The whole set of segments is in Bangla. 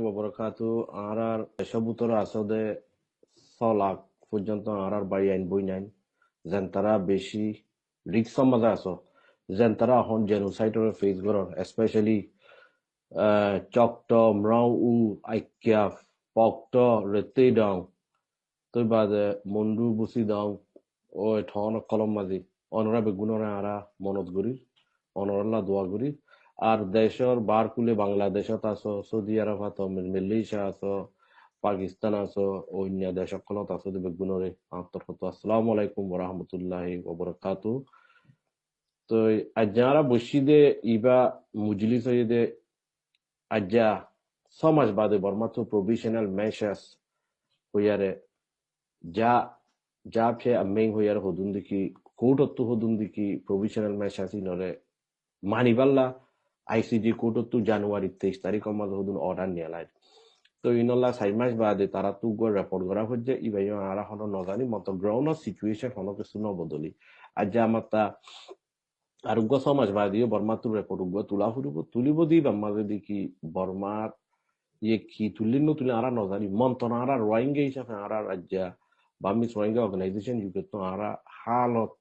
wabarakatuh. Arar esabutor asode solak পর্যন্ত আরার বাড়ি আইন বই নাইন যেন তারা বেশি রিক্স মাঝে আছো যেন তারা এখন জেনোসাইডর ফেস করর স্পেশালি চকট মরাও উ আইকিয়া পকট রেতে দং তুই বাদে মন্ডু বুসি দং ও ঠন কলম মাঝি অনরা বেগুনরে আরা মনত করি অনরল্লা দোয়া করি আর দেশের বার কুলে বাংলাদেশত আছো সৌদি আরব আছো মালয়েশিয়া আছো পাকিস্তান আছো অন্য দেশ সকলত আছো বেগুনরে আন্তর্গত আসসালামু আলাইকুম ওরহমতুল্লাহি ওবরাকাতু তো আজ্ঞারা বসিদে ইবা মুজলিস হইদে আজ্ঞা সমাজ বাদে বর্মাত্র প্রভিশনাল মেশাস হইয়ারে যা যা ফে আমেং হইয়ারে হদুন দিকি কোর্টত্তু হদুন দিকি প্রভিশনাল মেশাস ইনরে মানিবাল্লা আইসিজি কোর্টত্তু জানুয়ারি 23 তারিখ মাঝে হদুন অর্ডার নিয়ালাই তো ইনল্লা 4 মাস বাদে তারা তু গো রেপোর্ট করা হচ্ছে ইবাই আরা হন নজানি মত গ্রাউন্ড সিচুয়েশন হন কিছু নবদলি আজ্ঞা আমাতা আরোগ্য সমাজ বাদীয় বর্মাতুর রেপোর্ট তুলা ফুরিব তুলিব দি বাম্মাজে দেখি বর্মার ইয়ে কি তুলিন তুলে আরা নজানি মন্ত্রণা আরা রোহিঙ্গা হিসাবে আরা রাজ্যা বামিস রোহিঙ্গা অর্গানাইজেশন যুগে তো আরা হালত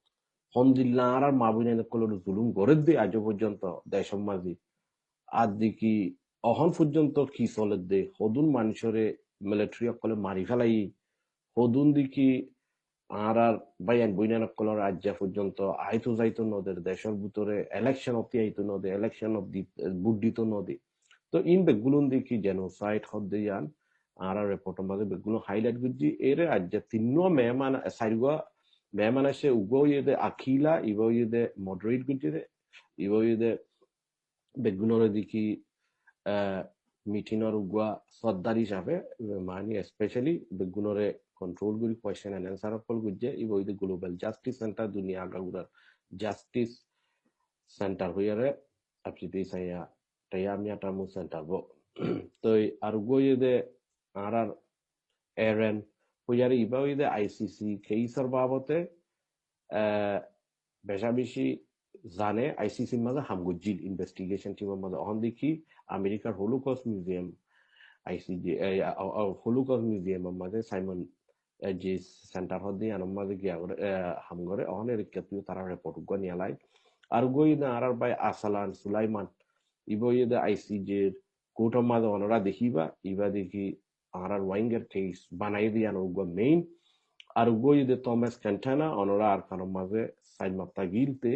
হন্দিল্লা আরার মাবুইন কলর জুলুম গড়ে দে আজ পর্যন্ত দেশ সমাজি আর দেখি অহন পর্যন্ত কি চলে দে হদুন মানুষরে মিলিটারি অকলে মারি ফেলাই হদুন দেখি আর আর বাইয়ান বইনান কলর রাজ্য পর্যন্ত আইতো যাইতো নদের দেশের ভিতরে ইলেকশন অতি আইতো নদে ইলেকশন অফ দি বুদ্ধিত নদী তো ইন বেগুলুন দেখি জেনোসাইড হদ্দে ইয়ান আর আর রিপোর্ট মাঝে বেগুলো হাইলাইট করছি এর রাজ্য তিন্ন মেহমান সাইরগা মেহমান আসে উগো ইয়েদে আখিলা ইবো ইয়েদে মডারেট করছে ইবো ইয়েদে বেগুনরে দেখি মিটিনর উগুয়া সর্দার হিসাবে মানে স্পেশালি বেগুনরে কন্ট্রোল করি কোয়েশ্চেন এন্ড আনসার কল গুজে ইবো ইদে গ্লোবাল জাস্টিস সেন্টার দুনিয়া আগাগুড়ার জাস্টিস সেন্টার হইয়ারে আপনি সাইয়া টাইয়া মিয়াটা মু সেন্টার বো তো আর গইদে আর এরেন হইয়ারে ইবা হইদে আইসিসি কেইসর বাবতে বেশা বেশি জানে আইসিসির মাঝে হামগুজিল ইনভেস্টিগেশন টিমের মাঝে অহন দেখি আমেরিকার হলোকস্ট মিউজিয়াম আইসিজি হলোকস্ট মিউজিয়ামের মাঝে সাইমন যে সেন্টার হদি আনম মাঝে গিয়া হামগরে অহনের কেতু তারা রিপোর্ট গো নিয়ালাই আর গই না আর বাই আসালান সুলাইমান ইবইদে আইসিজির কোর্টের মাঝে অনরা দেখিবা ইবা দেখি আর ওয়াইঙ্গের কেস বানাই দিয়ান উগো মেইন আর গইদে থমাস ক্যান্টানা অনরা আর কারণ মাঝে সাইড মাত্তা গিলতে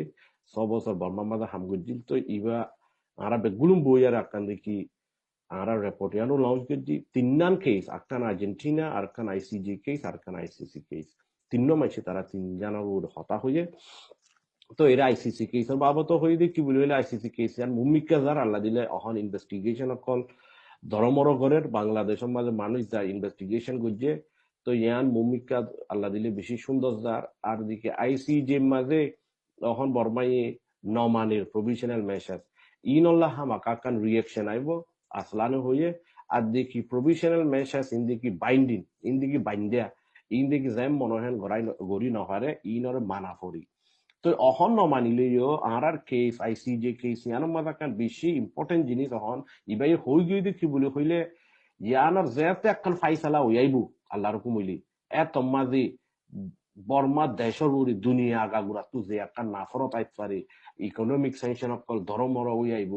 6 বছর বর্মা মাঝে হামগুজিল তো ইবা আর বেগুলুম বইয়ার আকান দেখি আর রিপোর্ট ইয়ানো লঞ্চ করছি তিননান কেস আকান আর্জেন্টিনা আর কান আইসিজি কেস আর কান আইসিসি কেস তিন্ন মাসে তারা তিনজনের হতা হয়ে তো এরা আইসিসি কেসের বাবদ হয়ে কি বলি হলে আইসিসি কেস আর মুমিকা যার আল্লাহ দিলে অহন ইনভেস্টিগেশন কল ধরমর করের বাংলাদেশের মাঝে মানুষ যা ইনভেস্টিগেশন করছে তো ইয়ান মুমিকা আল্লাহ দিলে বেশি সুন্দর যার আর দিকে আইসিজে মাঝে অহন বর্মাই নমানের প্রভিশনাল মেশাস ইনল্লাহ হামা কাকান রিয়েকশন আইব আসলানো হয়ে আর দেখি প্রভিশনাল মেশাস ইন্দিকি বাইন্ডিং ইন্দিকি বাইন্ডিয়া ইন্দিকি জ্যাম মনোহেন গড়ি নহারে ইনরে মানা ফরি তো অহন নমানিলেও আর কেস আইসিজে কেস ইয়ানোর মাঝে একটা বেশি ইম্পর্টেন্ট জিনিস অহন ইবাই হই গই দেখি বলে হইলে ইয়ানোর যেতে একখান ফাইসালা হইয়াইব আল্লাহ রকম হইলি এত মাঝে বর্মা দেশের উড়ি দুনিয়া আগাগুড়া তু যে একটা নাফরত আইত পারে ইকোনমিক স্যাংশন অকল ধরমর হইয়াইব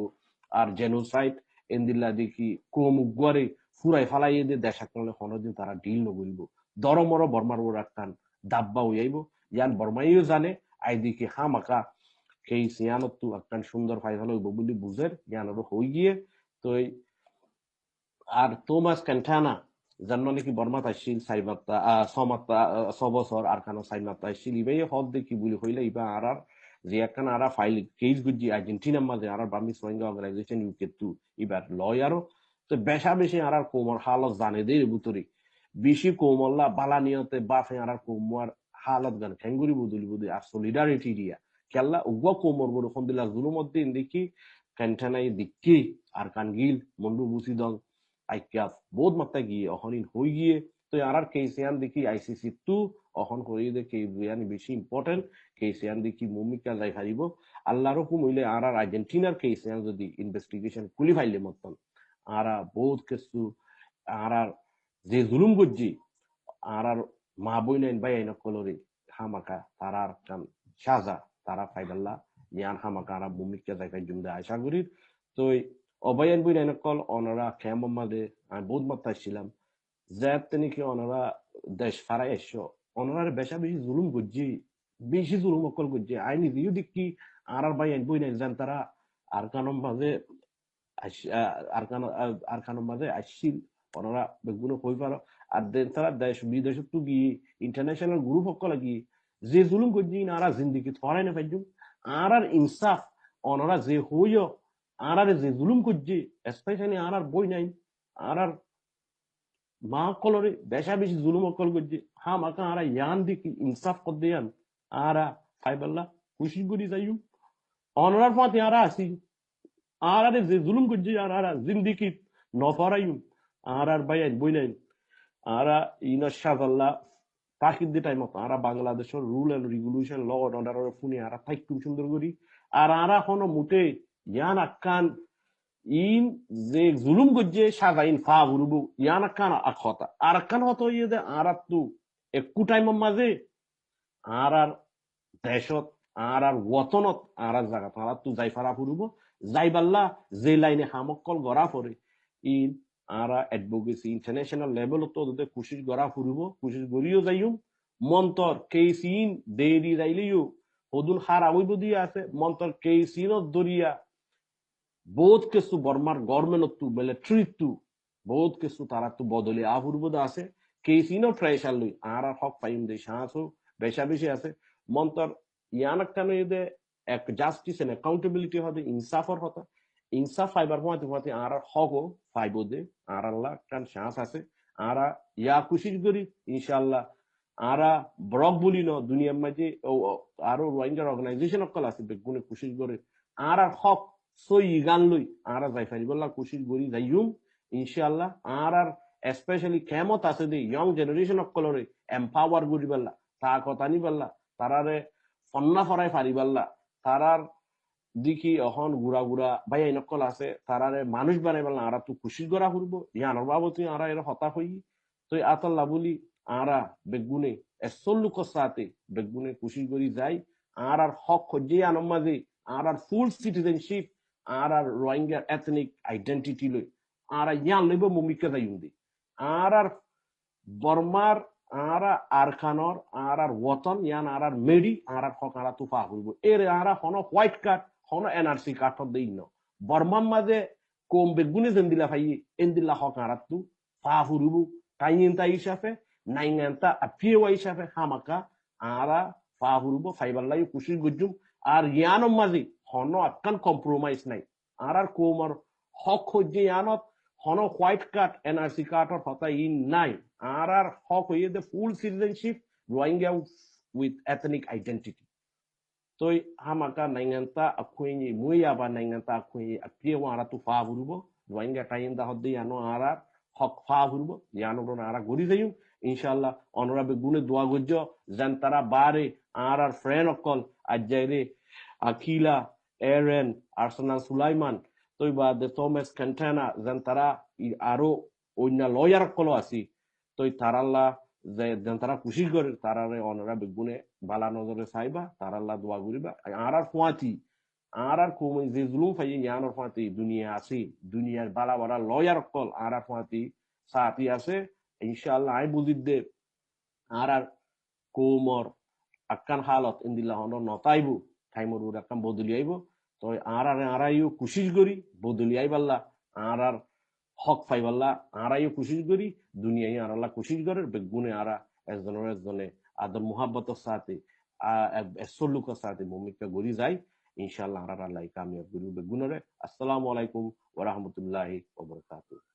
আর জেনোসাইড এন্দিল্লা দেখি কম উগুয়ারে ফুরাই ফালাই দিয়ে দেশ একলে হনদিন তারা ডিল নগরিব ধরমর বর্মার ওর একখান দাব্বা হইয়াইব ইয়ান বর্মাইও জানে আইদিকে হামাকা সেই সিয়ানত্তু একটা সুন্দর ফাইসালা হইব বলে বুঝের জ্ঞানের হই গিয়ে তো আর তোমাস ক্যান্টানা জানো নাকি বর্মাত আসছিল সাইমাত্তা সমাত্তা 6 বছর আর কানো সাইমাত্তা আসছিল ইবাই হদ দেখি বলি হইলে ইবা আর যে একখান আর ফাইল কেস গুজি আর্জেন্টিনার মাঝে আর বামিস রোহিঙ্গা অর্গানাইজেশন ইউকে টু ইবার লয়ারও তো বেশা বেশি আর কোমর হালত জানে দে বুতরি বেশি কোমল্লা বালা নিয়তে বাফে আর কোমর হালত গান খেঙ্গুরি বুদুলি বুদি আর সলিডারিটি দিয়া কেল্লা উগা কোমর বড় খন্দিলা জুলুমদ্দি দেখি ক্যান্টানাই দিকি আর কানগিল মন্ডু বুসিদং আইকিয়া বহুত মাত্রা গিয়ে অহনিন হই গিয়ে তো আর কেসিয়ান দেখি আইসিসি টু অহন করি দেখি বেশি ইম্পর্টেন্ট কেসিয়ান দেখি মুমিকা যাই হারিব আল্লাহর হুকুম হইলে আর আর্জেন্টিনার কেসিয়ান যদি ইনভেস্টিগেশন খুলি ফাইলে মতন আরা বহুত কিছু আরার যে জুলুম গজ্জি আরার মা বই নাইন বাই আইন কলরে হামাকা তারার কান সাজা তারা ফাইবাল্লা ইয়ান হামাকা আরা ভূমিকা জায়গায় জুমদে আশা করি তো অবায়ান বই নাইন কল অনরা খেমামাদে আমি বহুত মাত্রায় ছিলাম যে তিনি কি অনরা দেশ ফারাই এসো অনরার বেশা বেশি জুলুম গজ্জি বেশি জুলুম অকল গজ্জি আই নিজেও দেখি আরার বাই আইন বই নাইন জান তারা আর কানম মাঝে আরকানোর মাঝে আসছিল ওনারা বেগুনো কই পারো আর দেন তারা দেশ বিদেশ তো গিয়ে ইন্টারন্যাশনাল গ্রুপ সকল গিয়ে যে জুলুম করছি আরা জিন্দিগি থরাই না পাইজুম আর ইনসাফ ওনারা যে হইও আর যে জুলুম করছে স্পেশালি আর বই নাই আর মা কলরে বেশা বেশি জুলুম অকল করছে হা মাকা আর ইয়ান দিকে ইনসাফ কর দেয়ান আর ফাইবাল্লা খুশি করি যাইও অনরার পাতে আর আসি আর যে জুলুম করছে আর জিন্দিগি নফরাইম আর বাইন বই নাই আর ইনশাআল্লাহ তাকিদ টাইম আর বাংলাদেশের rule and regulation law and order ফুনি আর থাইকুম সুন্দর করি আর কোনো মুটে ইয়ান আকান ইন যে জুলুম গজ্জে সাজাইন ফা বুরুবু ইয়ান আকান আখতা আর আকান হতো ইয়ে দে আর তু একটু টাইম মাঝে আর দেশত আর ওতনত আর জায়গা তারা তু যাই ফারা ফুরুব যাইবাল্লা যে লাইনে হামকল গড়া পড়ে in Ara advocacy international level তো ওদের কুশিস গড়া ফুরুব কুশিস গড়িও যাইম মন্তর কেসিন দেরি যাইলেও হদুন হার আবৈব দিয়ে আছে মন্তর কেসিনত দরিয়া বহুত কিছু বর্মার গভর্নমেন্ট তু মিলিটারি তু বহুত কিছু তারা তু বদলে আফুরবদ আছে কেসিনো ফ্রেশার লই আর হক পাইম দে সাহসও বেশা বেশি আছে মন্তর ইয়ানক কেন এদে এক জাস্টিস এন্ড অ্যাকাউন্টেবিলিটি হবে ইনসাফর হতা ইনসাফ ফাইবার হওয়াতে হওয়াতে আর হকও ফাইব দে আর আল্লাহ কান সাহস আছে আর ইয়া কুশিস করি ইনশাআল্লাহ আরা ব্রক বলি ন দুনিয়ার মাঝে আরো রোহিঙ্গার অর্গানাইজেশন অকল আছে বেগুনে কুশিস করে আর হক সই গান লই আর যাই ফারিবল্লা কুশিস করি যাইম ইনশাআল্লাহ আর স্পেশালি কেমত আছে দে ইয়ং জেনারেশন অকলরে এম্পাওয়ার করি পারলা তা কথা নি পারলা তারারে ফন্না ফরাই ফারি পারলা তারার দেখি অহন গুড়া গুড়া ভাই এই নকল আছে তারারে মানুষ বানাই পারলা আর তুই খুশি করা ফুরবো ইয়ানোর বাবতী আর এর হতাশ হই তুই আতাল্লা বলি আরা বেগুনে এসল্লুকর সাথে বেগুনে খুশি করি যাই আর হক খোঁজে আনম মাঝে আর ফুল সিটিজেনশিপ আর রোহিঙ্গা এথনিক আইডেন্টিটি লই আর ইয়ান লইব মুমিকা যাইউন্দি আর বর্মার আর আরখানর আর ওতন ইয়ান আর মেডি আর হক আর তুফা হইব এর আর হন হোয়াইট কার্ড হন এনআরসি কার্ড দেই ন বর্মার মাঝে কম বেগুনে জেন্দিলা ভাই এন্দিলা হক আর তু ফা হুরুবু কাইনিনতা হিসাবে নাইঙ্গান্তা আপিয়েওয়া হিসাবে হামাকা আরা ফা হুরুবো ফাইবাল্লাই কুশির গুজুম আর ইয়ানম মাঝে হন আকান কম্প্রোমাইজ নাই আর কোমর হক হজ্জে ইয়ানত হন হোয়াইট কার্ড এনআরসি কার্ডর হতা ইন নাই আর হক হইয়ে দে full citizenship Rohingya with ethnic identity তোই hamaka nainganta akwenye muyaba nainganta akwenye apiewa ara tu fa hurubo rohingya tainda hodde yano ara hok fa hurubo yano ron ara gori jayu inshallah honorable gune dua gojjo jantara bare arar friend okol ajjaire akila aaron arsenal sulaiman তোই বা দে থমাস কন্টেনা জantara আরো অন্য লয়ার কলো আসি তোই তারাল্লা যে তারা খুশি করে তারারে অনরা বেগুনে বালা নজরে চাইবা তারাল্লা দোয়া করিবা আর ফুয়াতি আর কমই যে জুলুম ফাই ইয়ানোর ফুয়াতি দুনিয়া আছে দুনিয়ার বালা বালা লয়ার কল আর ফুয়াতি সাথী আছে ইনশাআল্লাহ আই বুঝি দে আর কোমর আকান হালত ইন্দিল্লাহ নতাইবু টাইমর উর আকান বদলি আইব তো আর আইও কুশিস করি বদলি আইবাল্লা আর হক ফাইবাল্লা আরাইও কুশিস করি দুনিয়ায় আর আল্লাহ কুশিস করে বেগুনে আরা একজনে আদর মুহাব্বতের সাথে সল্লুকের সাথে ভূমিকা গড়ি যায় ইনশাআল্লাহ আর আল্লাহ কামিয়াব করি বেগুনরে আসসালামু আলাইকুম ওয়া রাহমাতুল্লাহি ওয়া বারাকাতুহু